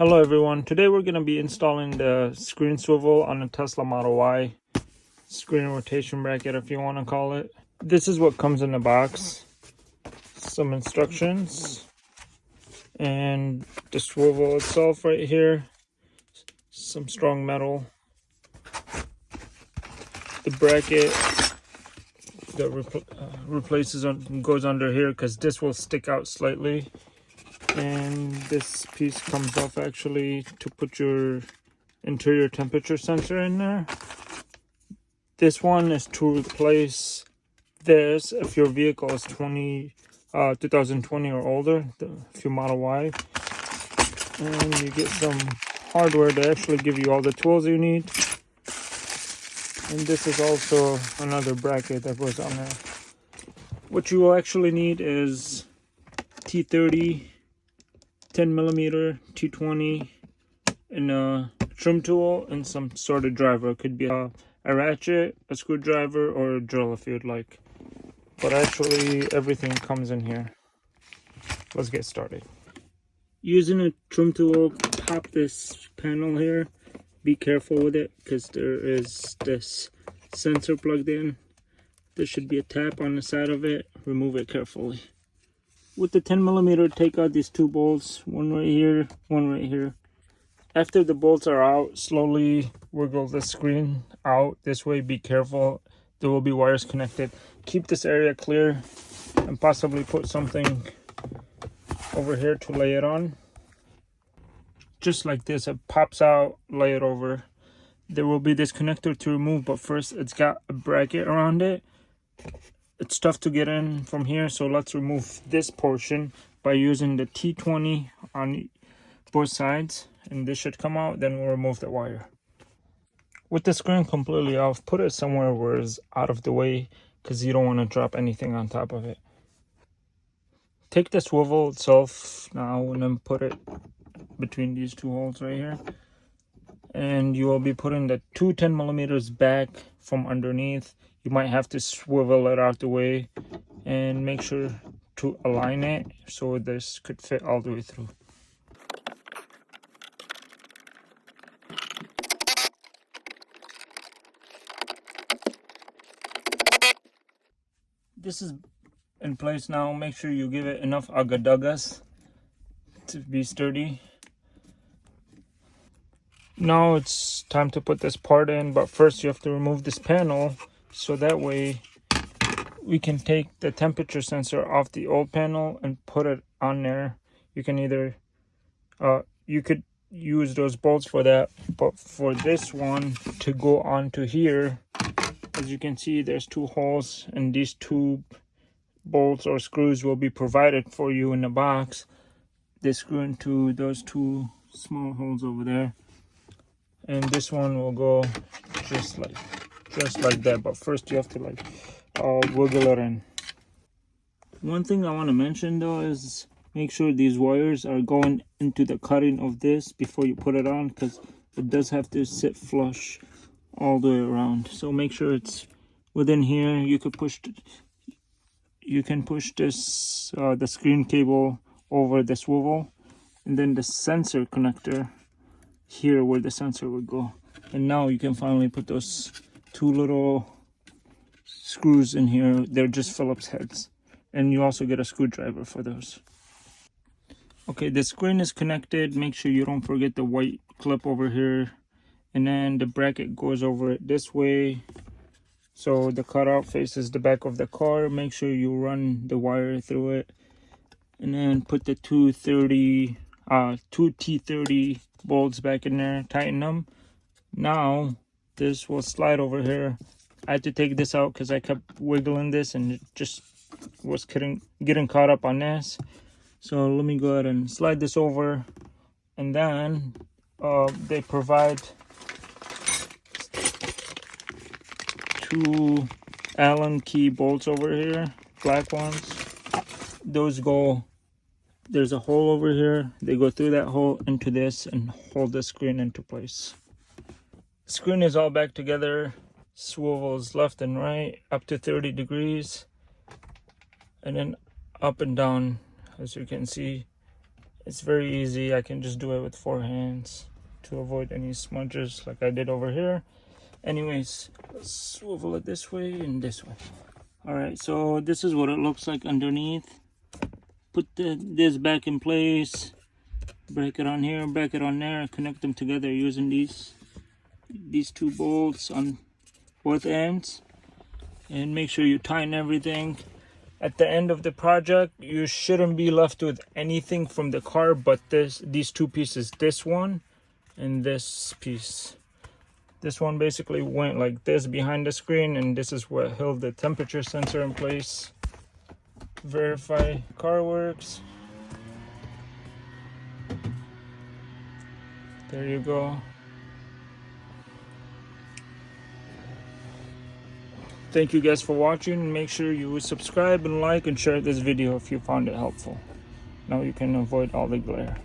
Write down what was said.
Hello everyone, today we're going to be installing the screen swivel on a Tesla Model Y, screen rotation bracket if you want to call it. This is what comes in the box, some instructions, and the swivel itself right here, some strong metal, the bracket that replaces goes under here because this will stick out slightly. And this piece comes off actually to put your interior temperature sensor in there. This one is to replace this if your vehicle is 2020 or older, if you Model Y. And you get some hardware to actually give you all the tools you need. And this is also another bracket that goes on there. What you will actually need is T30, 10mm, T20, and a trim tool and some sort of driver. It could be a ratchet, a screwdriver, or a drill if you'd like. But actually everything comes in here. Let's get started. Using a trim tool, pop this panel here. Be careful with it because there is this sensor plugged in. There should be a tap on the side of it. Remove it carefully. With the 10mm, take out these two bolts, one right here, one right here. After the bolts are out, slowly wiggle the screen out this way. Be careful, there will be wires connected. Keep this area clear and possibly put something over here to lay it on. Just like this, it pops out, lay it over. There will be this connector to remove, but first it's got a bracket around it. It's tough to get in from here, so let's remove this portion by using the T20 on both sides, and this should come out. Then we'll remove the wire. With the screen completely off, put it somewhere where it's out of the way because you don't want to drop anything on top of it. Take the swivel itself now and then put it between these two holes right here, and you will be putting the two 10mm back from underneath. You might have to swivel it out the way and make sure to align it so this could fit all the way through. This is in place now. Make sure you give it enough agadagas to be sturdy. Now it's time to put this part in, but first you have to remove this panel so that way we can take the temperature sensor off the old panel and put it on there. You can either you could use those bolts for that, but for this one to go onto here, as you can see, there's two holes, and these two bolts or screws will be provided for you in the box. They screw into those two small holes over there, and this one will go just like that. But first you have to wiggle it in. One thing I want to mention though is make sure these wires are going into the cutting of this before you put it on, because it does have to sit flush all the way around. So make sure it's within here. You can push this the screen cable over the swivel, and then the sensor connector here where the sensor would go. And now you can finally put those two little screws in here. They're just Phillips heads, and you also get a screwdriver for those. Okay, the screen is connected. Make sure you don't forget the white clip over here, and then the bracket goes over it this way, so the cutout faces the back of the car. Make sure you run the wire through it, and then put the two T30 bolts back in there, tighten them. Now this will slide over here. I had to take this out because I kept wiggling this and it just was getting caught up on this. So let me go ahead and slide this over, and then they provide two Allen key bolts over here, black ones. Those go, there's a hole over here. They go through that hole into this and hold the screen into place. The screen is all back together. Swivels left and right up to 30 degrees, and then up and down, as you can see. It's very easy. I can just do it with 4 hands to avoid any smudges like I did over here. Anyways, let's swivel it this way and this way. All right, so this is what it looks like underneath. Put this back in place, break it on here, break it on there, connect them together using these 2 bolts on both ends, and make sure you tighten everything. At the end of the project, you shouldn't be left with anything from the car but these 2 pieces, this one and this piece. This one basically went like this behind the screen, and this is what held the temperature sensor in place. Verify car works. There you go. Thank you guys for watching. Make sure you subscribe and like and share this video if you found it helpful. Now you can avoid all the glare.